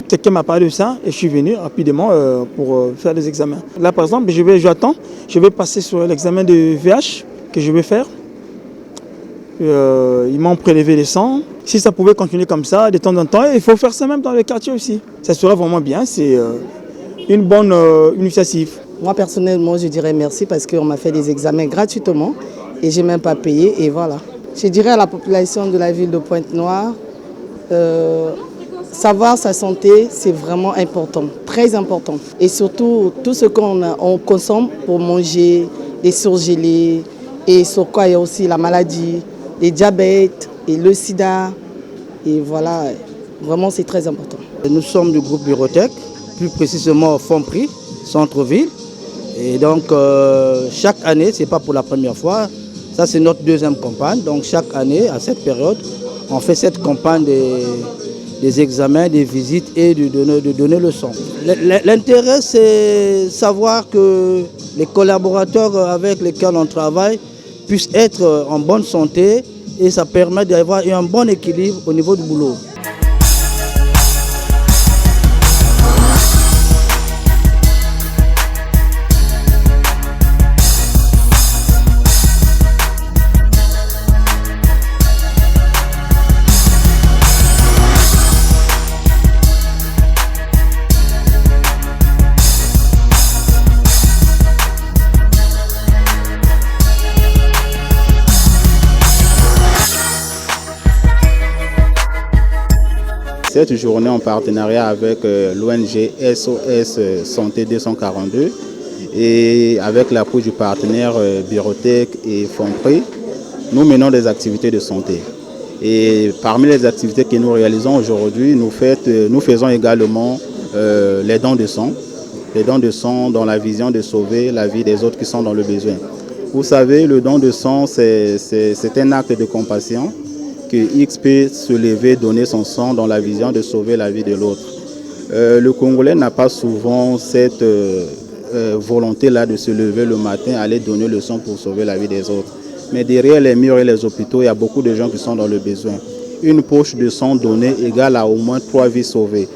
quelqu'un m'a parlé de ça et je suis venu rapidement pour faire des examens. Là, par exemple, j'attends, je vais passer sur l'examen de VH que je vais faire. Ils m'ont prélevé les sangs. Si ça pouvait continuer comme ça, de temps en temps, il faut faire ça même dans les quartiers aussi. Ça serait vraiment bien, c'est une bonne initiative. Moi, personnellement, je dirais merci parce qu'on m'a fait des examens gratuitement et je n'ai même pas payé et voilà. Je dirais à la population de la ville de Pointe-Noire, savoir sa santé, c'est vraiment important, très important. Et surtout, tout ce qu'on consomme pour manger, les surgelés, et sur quoi il y a aussi la maladie, les diabètes et le sida. Et voilà, vraiment c'est très important. Nous sommes du groupe Birotech, plus précisément au Fonprix, centre-ville. Et donc chaque année, ce n'est pas pour la première fois, ça c'est notre deuxième campagne. Donc chaque année, à cette période, on fait cette campagne des examens, des visites et de donner le sang. L'intérêt, c'est savoir que les collaborateurs avec lesquels on travaille puissent être en bonne santé et ça permet d'avoir un bon équilibre au niveau du boulot. Cette journée en partenariat avec l'ONG SOS Santé 242 et avec l'appui du partenaire Birotech et Fonprix, nous menons des activités de santé. Et parmi les activités que nous réalisons aujourd'hui, nous faisons également les dons de sang. Les dons de sang dans la vision de sauver la vie des autres qui sont dans le besoin. Vous savez, le don de sang, c'est un acte de compassion que X peut se lever, donner son sang dans la vision de sauver la vie de l'autre. Le Congolais n'a pas souvent cette volonté-là de se lever le matin, aller donner le sang pour sauver la vie des autres. Mais derrière les murs et les hôpitaux, il y a beaucoup de gens qui sont dans le besoin. Une poche de sang donnée égale à au moins 3 vies sauvées.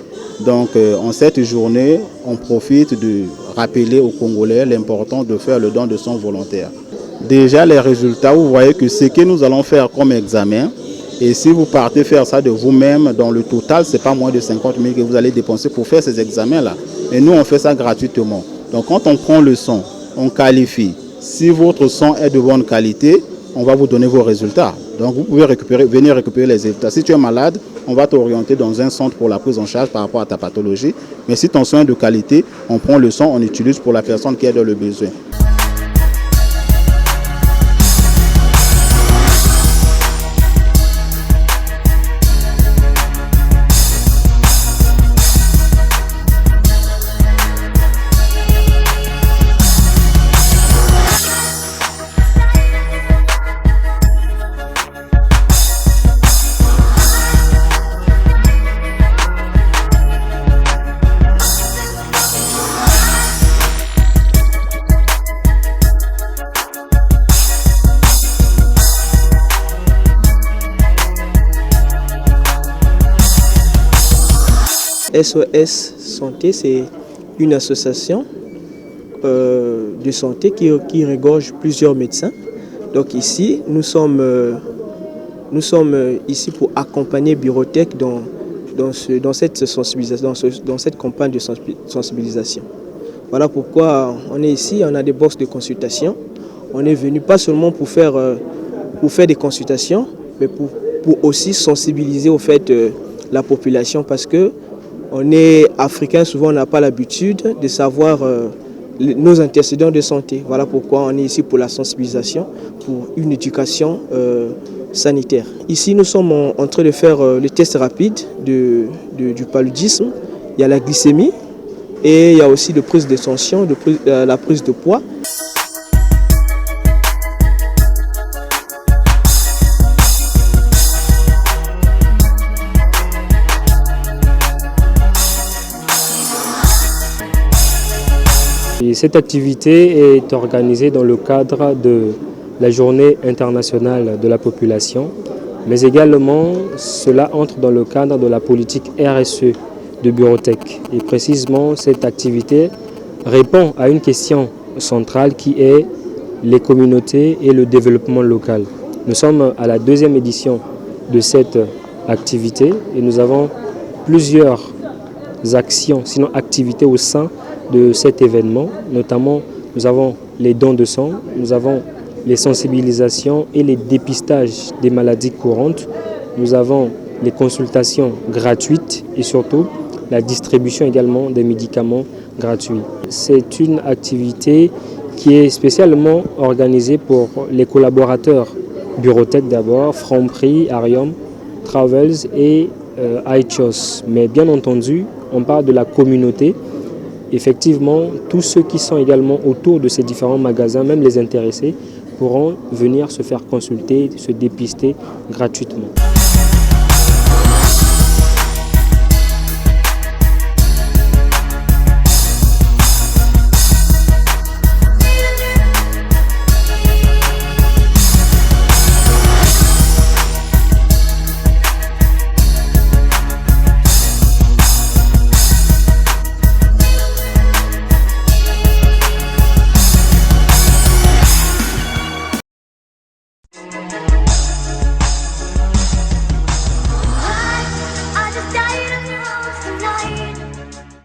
Donc en cette journée, on profite de rappeler aux Congolais l'importance de faire le don de sang volontaire. Déjà les résultats, vous voyez que ce que nous allons faire comme examen, et si vous partez faire ça de vous-même, dans le total, ce n'est pas moins de 50 000 que vous allez dépenser pour faire ces examens-là. Et nous, on fait ça gratuitement. Donc quand on prend le sang, on qualifie. Si votre sang est de bonne qualité, on va vous donner vos résultats. Donc vous pouvez venir récupérer les résultats. Si tu es malade, on va t'orienter dans un centre pour la prise en charge par rapport à ta pathologie. Mais si ton sang est de qualité, on prend le sang, on utilise pour la personne qui est dans le besoin. SOS Santé, c'est une association de santé qui regorge plusieurs médecins. Donc ici, nous sommes ici pour accompagner Birotech dans cette sensibilisation, dans cette campagne de sensibilisation. Voilà pourquoi on est ici, on a des boxes de consultation. On est venu pas seulement pour faire des consultations, mais pour aussi sensibiliser au fait la population, parce que on est africain, souvent on n'a pas l'habitude de savoir nos antécédents de santé. Voilà pourquoi on est ici pour la sensibilisation, pour une éducation sanitaire. Ici, nous sommes en train de faire le test rapide du paludisme. Il y a la glycémie et il y a aussi la prise de tension, la prise de poids. Et cette activité est organisée dans le cadre de la Journée internationale de la population, mais également cela entre dans le cadre de la politique RSE de Bureauthèque. Et précisément, cette activité répond à une question centrale qui est les communautés et le développement local. Nous sommes à la 2e édition de cette activité et nous avons plusieurs actions, sinon activités au sein de cet événement. Notamment, nous avons les dons de sang, nous avons les sensibilisations et les dépistages des maladies courantes. Nous avons les consultations gratuites et surtout la distribution également des médicaments gratuits. C'est une activité qui est spécialement organisée pour les collaborateurs Bureauthèque d'abord, Franprix, Arium, Travels et iChos. Mais bien entendu, on parle de la communauté. Effectivement, tous ceux qui sont également autour de ces différents magasins, même les intéressés, pourront venir se faire consulter, se dépister gratuitement.